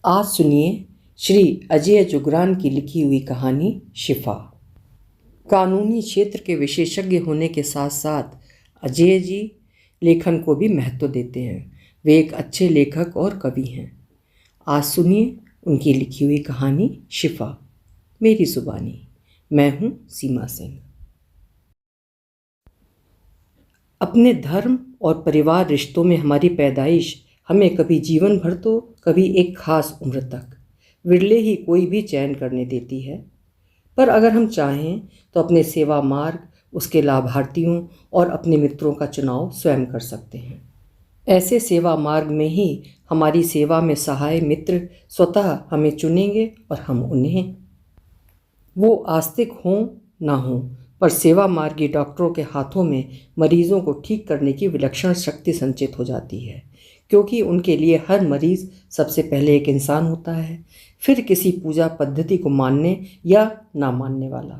आज सुनिए श्री अजय जुगरान की लिखी हुई कहानी शिफा। कानूनी क्षेत्र के विशेषज्ञ होने के साथ साथ अजय जी लेखन को भी महत्व देते हैं। वे एक अच्छे लेखक और कवि हैं। आज सुनिए उनकी लिखी हुई कहानी शिफा, मेरी जुबानी। मैं हूँ सीमा सिंह। अपने धर्म और परिवार रिश्तों में हमारी पैदाइश हमें कभी जीवन भर तो कभी एक खास उम्र तक विरले ही कोई भी चयन करने देती है। पर अगर हम चाहें तो अपने सेवा मार्ग, उसके लाभार्थियों और अपने मित्रों का चुनाव स्वयं कर सकते हैं। ऐसे सेवा मार्ग में ही हमारी सेवा में सहाय मित्र स्वतः हमें चुनेंगे और हम उन्हें। वो आस्तिक हों ना हों, पर सेवा मार्गी डॉक्टरों के हाथों में मरीजों को ठीक करने की विलक्षण शक्ति संचित हो जाती है, क्योंकि उनके लिए हर मरीज सबसे पहले एक इंसान होता है, फिर किसी पूजा पद्धति को मानने या ना मानने वाला।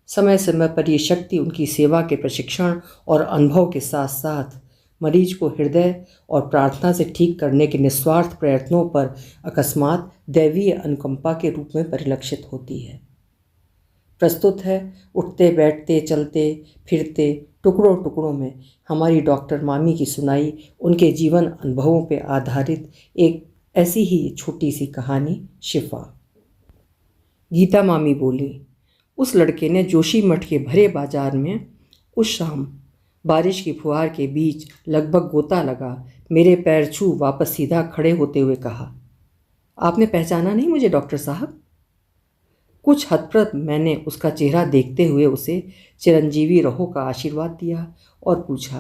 समय समय पर ये शक्ति उनकी सेवा के प्रशिक्षण और अनुभव के साथ साथ मरीज को हृदय और प्रार्थना से ठीक करने के निस्वार्थ प्रयत्नों पर अकस्मात दैवीय अनुकंपा के रूप में परिलक्षित होती है। प्रस्तुत है उठते बैठते चलते फिरते टुकड़ों टुकड़ों में हमारी डॉक्टर मामी की सुनाई उनके जीवन अनुभवों पर आधारित एक ऐसी ही छोटी सी कहानी शिफा। गीता मामी बोली, उस लड़के ने जोशी मठ के भरे बाजार में उस शाम बारिश की फुहार के बीच लगभग गोता लगा मेरे पैर छू वापस सीधा खड़े होते हुए कहा, आपने पहचाना नहीं मुझे डॉक्टर साहब? कुछ हतप्रभ मैंने उसका चेहरा देखते हुए उसे चिरंजीवी रहो का आशीर्वाद दिया और पूछा,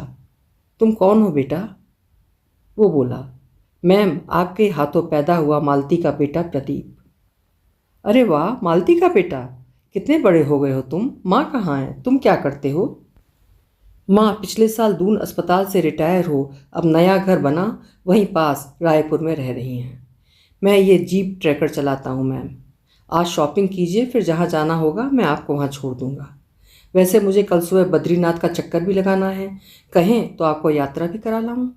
तुम कौन हो बेटा? वो बोला, मैम आपके हाथों पैदा हुआ मालती का बेटा प्रदीप। अरे वाह, मालती का बेटा, कितने बड़े हो गए हो तुम? माँ कहाँ है? तुम क्या करते हो? माँ पिछले साल दून अस्पताल से रिटायर हो, अब नया घर बना वहीं पास रायपुर में रह रही हैं। मैं ये जीप ट्रैकर चलाता हूँ मैम। आज शॉपिंग कीजिए, फिर जहाँ जाना होगा मैं आपको वहाँ छोड़ दूँगा। वैसे मुझे कल सुबह बद्रीनाथ का चक्कर भी लगाना है, कहें तो आपको यात्रा भी करा लाऊं?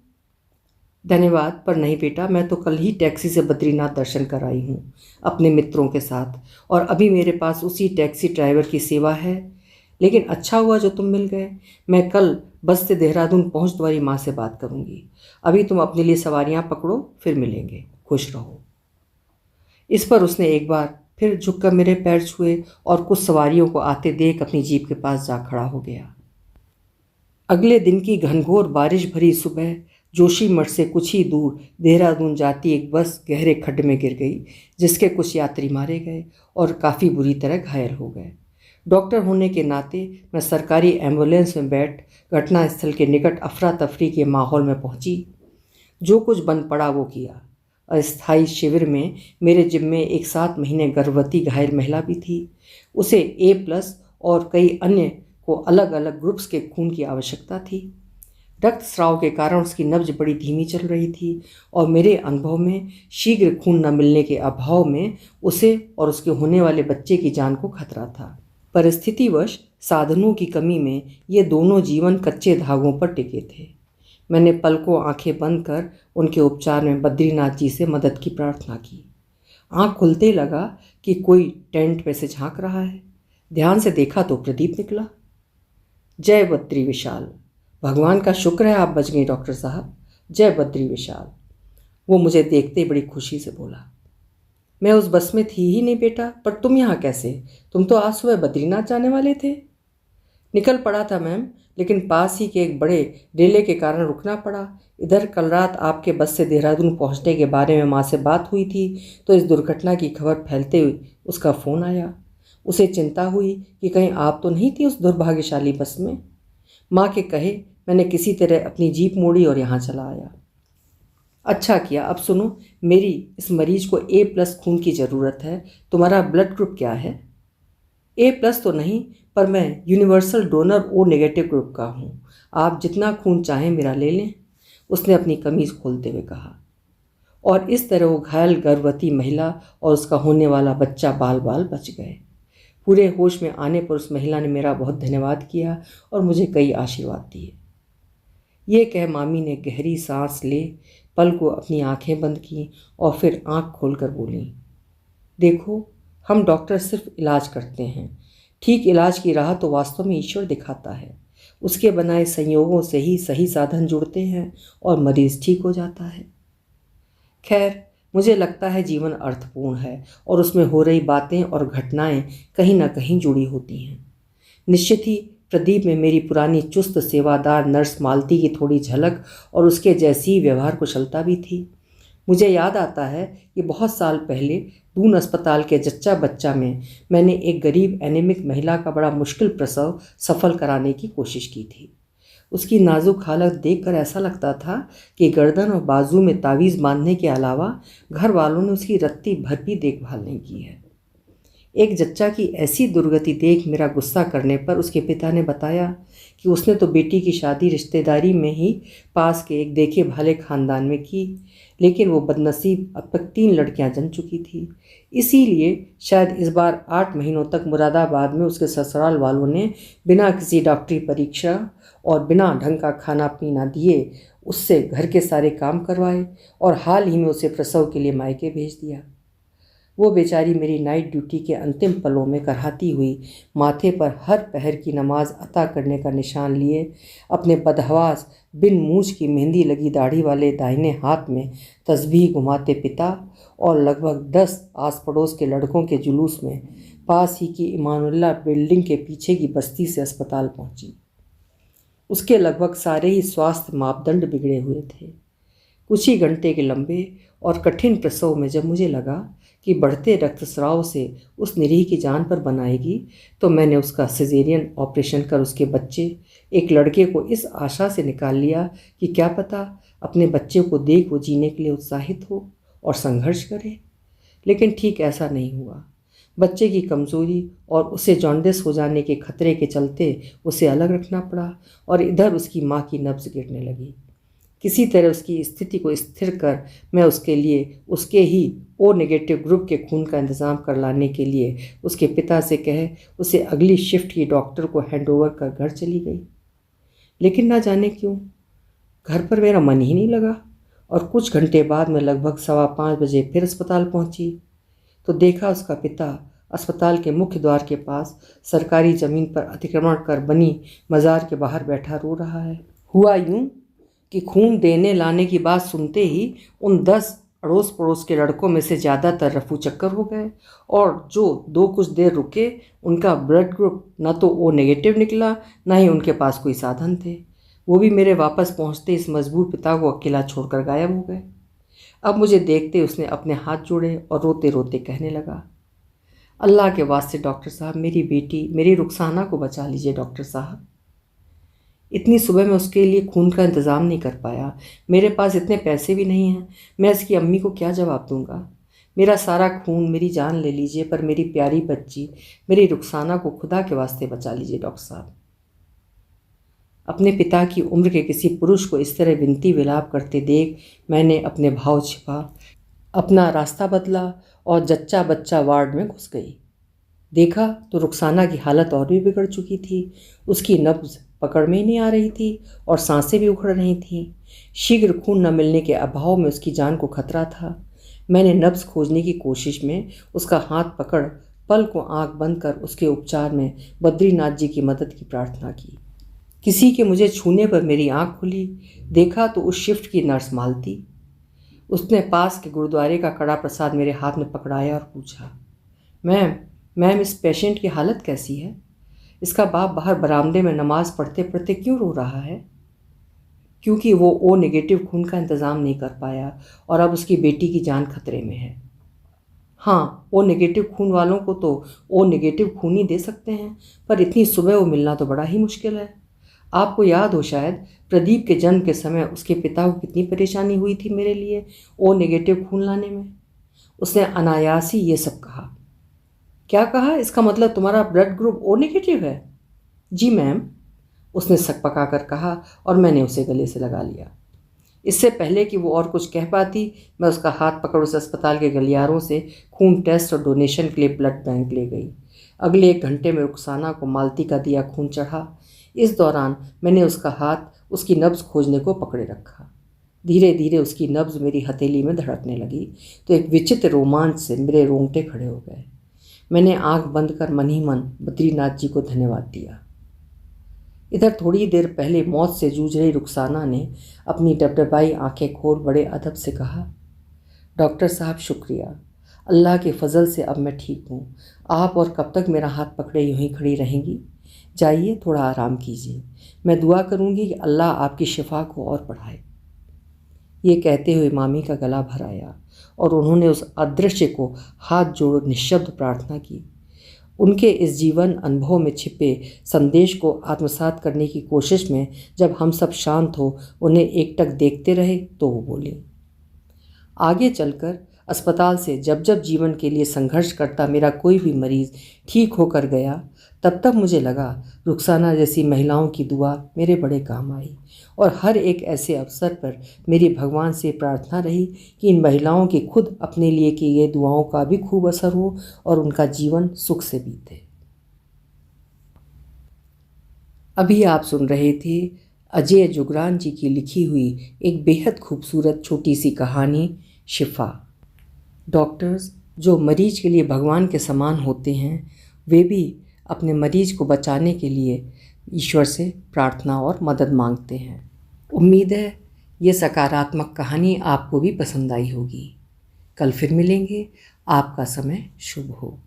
धन्यवाद, पर नहीं बेटा, मैं तो कल ही टैक्सी से बद्रीनाथ दर्शन कर आई हूँ अपने मित्रों के साथ, और अभी मेरे पास उसी टैक्सी ड्राइवर की सेवा है। लेकिन अच्छा हुआ जो तुम मिल गए। मैं कल बस से देहरादून पहुँच तुम्हारी माँ से बात करूँगी। अभी तुम अपने लिए सवारियाँ पकड़ो, फिर मिलेंगे। खुश रहो। इस पर उसने एक बार फिर झुककर मेरे पैर छुए और कुछ सवारियों को आते देख अपनी जीप के पास जा खड़ा हो गया। अगले दिन की घनघोर बारिश भरी सुबह जोशीमठ से कुछ ही दूर देहरादून जाती एक बस गहरे खड्ड में गिर गई, जिसके कुछ यात्री मारे गए और काफ़ी बुरी तरह घायल हो गए। डॉक्टर होने के नाते मैं सरकारी एम्बुलेंस में बैठ घटनास्थल के निकट अफरा तफरी के माहौल में पहुंची। जो कुछ बन पड़ा वो किया। अस्थायी शिविर में मेरे जिम्मे एक 7 महीने गर्भवती घायल महिला भी थी। उसे A+ और कई अन्य को अलग अलग ग्रुप्स के खून की आवश्यकता थी। रक्तस्राव के कारण उसकी नब्ज बड़ी धीमी चल रही थी और मेरे अनुभव में शीघ्र खून न मिलने के अभाव में उसे और उसके होने वाले बच्चे की जान को खतरा था। परिस्थितिवश साधनों की कमी में ये दोनों जीवन कच्चे धागों पर टिके थे। मैंने पलकों आंखें बंद कर उनके उपचार में बद्रीनाथ जी से मदद की प्रार्थना की। आंख खुलते लगा कि कोई टेंट में से झांक रहा है। ध्यान से देखा तो प्रदीप निकला। जय बद्री विशाल, भगवान का शुक्र है आप बच गई डॉक्टर साहब। जय बद्री विशाल। वो मुझे देखते बड़ी खुशी से बोला, मैं उस बस में थी ही नहीं बेटा, पर तुम यहाँ कैसे? तुम तो आज सुबह बद्रीनाथ जाने वाले थे। निकल पड़ा था मैम, लेकिन पास ही के एक बड़े डेले के कारण रुकना पड़ा। इधर कल रात आपके बस से देहरादून पहुंचने के बारे में माँ से बात हुई थी, तो इस दुर्घटना की खबर फैलते हुए उसका फ़ोन आया। उसे चिंता हुई कि कहीं आप तो नहीं थी उस दुर्भाग्यशाली बस में। माँ के कहे मैंने किसी तरह अपनी जीप मोड़ी और यहाँ चला आया। अच्छा किया। अब सुनो, मेरी इस मरीज को A+ खून की ज़रूरत है। तुम्हारा ब्लड ग्रुप क्या है? A+ तो नहीं, पर मैं यूनिवर्सल डोनर O- ग्रुप का हूँ। आप जितना खून चाहें मेरा ले लें, उसने अपनी कमीज़ खोलते हुए कहा। और इस तरह वो घायल गर्भवती महिला और उसका होने वाला बच्चा बाल बाल बच गए। पूरे होश में आने पर उस महिला ने मेरा बहुत धन्यवाद किया और मुझे कई आशीर्वाद दिए। ये कह मामी ने गहरी सांस ले पल को अपनी आंखें बंद की और फिर आंख खोलकर बोली, देखो, हम डॉक्टर सिर्फ इलाज करते हैं। ठीक इलाज की राह तो वास्तव में ईश्वर दिखाता है। उसके बनाए संयोगों से ही सही साधन जुड़ते हैं और मरीज ठीक हो जाता है। खैर, मुझे लगता है जीवन अर्थपूर्ण है और उसमें हो रही बातें और घटनाएं कहीं ना कहीं जुड़ी होती हैं। निश्चित ही प्रदीप में मेरी पुरानी चुस्त सेवादार नर्स मालती की थोड़ी झलक और उसके जैसी ही व्यवहार कुशलता भी थी। मुझे याद आता है कि बहुत साल पहले दून अस्पताल के जच्चा बच्चा में मैंने एक गरीब एनीमिक महिला का बड़ा मुश्किल प्रसव सफल कराने की कोशिश की थी। उसकी नाजुक हालत देखकर ऐसा लगता था कि गर्दन और बाजू में तावीज़ बांधने के अलावा घर वालों ने उसकी रत्ती भर भी देखभाल नहीं की है। एक जच्चा की ऐसी दुर्गति देख मेरा गुस्सा करने पर उसके पिता ने बताया कि उसने तो बेटी की शादी रिश्तेदारी में ही पास के एक देखे भाले खानदान में की, लेकिन वो बदनसीब अब तक 3 लड़कियां जन चुकी थी। इसीलिए शायद इस बार 8 महीनों तक मुरादाबाद में उसके ससुराल वालों ने बिना किसी डॉक्टरी परीक्षा और बिना ढंग का खाना पीना दिए उससे घर के सारे काम करवाए और हाल ही में उसे प्रसव के लिए मायके भेज दिया। वो बेचारी मेरी नाइट ड्यूटी के अंतिम पलों में करहाती हुई माथे पर हर पहर की नमाज अता करने का निशान लिए अपने बदहवास बिन मूछ की मेहंदी लगी दाढ़ी वाले दाहिने हाथ में तस्बीह घुमाते पिता और लगभग 10 आस पड़ोस के लड़कों के जुलूस में पास ही की इमानुल्लाह बिल्डिंग के पीछे की बस्ती से अस्पताल पहुंची। उसके लगभग सारे ही स्वास्थ्य मापदंड बिगड़े हुए थे। कुछ ही घंटे के लंबे और कठिन प्रसव में जब मुझे लगा कि बढ़ते रक्तस्राव से उस निरीह की जान पर बनाएगी, तो मैंने उसका सिजेरियन ऑपरेशन कर उसके बच्चे, एक लड़के को इस आशा से निकाल लिया कि क्या पता अपने बच्चे को देख वो जीने के लिए उत्साहित हो और संघर्ष करे। लेकिन ठीक ऐसा नहीं हुआ। बच्चे की कमज़ोरी और उसे जॉन्डिस हो जाने के खतरे के चलते उसे अलग रखना पड़ा और इधर उसकी माँ की नब्ज़ गिरने लगी। किसी तरह उसकी स्थिति को स्थिर कर मैं उसके लिए उसके ही ओ नेगेटिव ग्रुप के खून का इंतज़ाम कर लाने के लिए उसके पिता से कहे उसे अगली शिफ्ट की डॉक्टर को हैंडओवर कर घर चली गई। लेकिन ना जाने क्यों घर पर मेरा मन ही नहीं लगा और कुछ घंटे बाद मैं लगभग 5:15 बजे फिर अस्पताल पहुंची तो देखा उसका पिता अस्पताल के मुख्य द्वार के पास सरकारी ज़मीन पर अतिक्रमण कर बनी मज़ार के बाहर बैठा रो रहा है। हुआ यूं कि खून देने लाने की बात सुनते ही उन 10 अड़ोस पड़ोस के लड़कों में से ज़्यादातर रफू चक्कर हो गए और जो 2 कुछ देर रुके उनका ब्लड ग्रुप न तो ओ नेगेटिव निकला, न ही उनके पास कोई साधन थे। वो भी मेरे वापस पहुंचते इस मजबूर पिता को अकेला छोड़कर गायब हो गए। अब मुझे देखते उसने अपने हाथ जोड़े और रोते रोते कहने लगा, अल्लाह के वास्ते डॉक्टर साहब, मेरी बेटी मेरी रुखसाना को बचा लीजिए डॉक्टर साहब। इतनी सुबह मैं उसके लिए खून का इंतज़ाम नहीं कर पाया। मेरे पास इतने पैसे भी नहीं हैं। मैं इसकी अम्मी को क्या जवाब दूंगा? मेरा सारा खून, मेरी जान ले लीजिए, पर मेरी प्यारी बच्ची, मेरी रुखसाना को खुदा के वास्ते बचा लीजिए डॉक्टर साहब। अपने पिता की उम्र के किसी पुरुष को इस तरह विनती विलाप करते देख मैंने अपने भाव छिपा, अपना रास्ता बदला और जच्चा बच्चा वार्ड में घुस गई। देखा तो रुखसाना की हालत और भी बिगड़ चुकी थी। उसकी नब्ज़ पकड़ में ही नहीं आ रही थी और सांसें भी उखड़ रही थीं। शीघ्र खून न मिलने के अभाव में उसकी जान को खतरा था। मैंने नब्ज़ खोजने की कोशिश में उसका हाथ पकड़ पल को आंख बंद कर उसके उपचार में बद्रीनाथ जी की मदद की प्रार्थना की। किसी के मुझे छूने पर मेरी आंख खुली। देखा तो उस शिफ्ट की नर्स मालती। उसने पास के गुरुद्वारे का कड़ा प्रसाद मेरे हाथ में पकड़ाया और पूछा, मैम इस पेशेंट की हालत कैसी है? इसका बाप बाहर बरामदे में नमाज पढ़ते पढ़ते क्यों रो रहा है? क्योंकि वो ओ नेगेटिव खून का इंतज़ाम नहीं कर पाया और अब उसकी बेटी की जान खतरे में है। हाँ, ओ नेगेटिव खून वालों को तो ओ नेगेटिव खून ही दे सकते हैं, पर इतनी सुबह वो मिलना तो बड़ा ही मुश्किल है। आपको याद हो शायद प्रदीप के जन्म के समय उसके पिता को कितनी परेशानी हुई थी मेरे लिए ओ नेगेटिव खून लाने में। उसने अनायास ही ये सब कहा। क्या कहा? इसका मतलब तुम्हारा ब्लड ग्रुप ओ नेगेटिव है? जी मैम, उसने सक पका कर कहा और मैंने उसे गले से लगा लिया। इससे पहले कि वो और कुछ कह पाती, मैं उसका हाथ पकड़ उस अस्पताल के गलियारों से खून टेस्ट और डोनेशन के लिए ब्लड बैंक ले गई। अगले 1 घंटे में रुखसाना को मालती का दिया खून चढ़ा। इस दौरान मैंने उसका हाथ उसकी नब्ज़ खोजने को पकड़े रखा। धीरे धीरे उसकी नब्ज़ मेरी हथेली में धड़कने लगी तो एक विचित्र रोमांच से मेरे रोंगटे खड़े हो गए। मैंने आंख बंद कर मन ही मन बद्रीनाथ जी को धन्यवाद दिया। इधर थोड़ी देर पहले मौत से जूझ रही रुखसाना ने अपनी डबडबाई आंखें खोल बड़े अदब से कहा, डॉक्टर साहब शुक्रिया, अल्लाह के फजल से अब मैं ठीक हूँ। आप और कब तक मेरा हाथ पकड़े यूं ही खड़ी रहेंगी? जाइए, थोड़ा आराम कीजिए। मैं दुआ करूँगी कि अल्लाह आपकी शिफा को और बढ़ाए। ये कहते हुए मामी का गला भर आया और उन्होंने उस अदृश्य को हाथ जोड़ निःशब्द प्रार्थना की। उनके इस जीवन अनुभव में छिपे संदेश को आत्मसात करने की कोशिश में जब हम सब शांत हो उन्हें एकटक देखते रहे तो वो बोले, आगे चलकर अस्पताल से जब जब जीवन के लिए संघर्ष करता मेरा कोई भी मरीज़ ठीक होकर गया, तब तब मुझे लगा रुखसाना जैसी महिलाओं की दुआ मेरे बड़े काम आई। और हर एक ऐसे अवसर पर मेरी भगवान से प्रार्थना रही कि इन महिलाओं की खुद अपने लिए की गई दुआओं का भी खूब असर हो और उनका जीवन सुख से बीते। अभी आप सुन रहे थे अजय जुगरान जी की लिखी हुई एक बेहद खूबसूरत छोटी सी कहानी शिफा। डॉक्टर्स जो मरीज के लिए भगवान के समान होते हैं, वे भी अपने मरीज को बचाने के लिए ईश्वर से प्रार्थना और मदद मांगते हैं। उम्मीद है ये सकारात्मक कहानी आपको भी पसंद आई होगी। कल फिर मिलेंगे। आपका समय शुभ हो।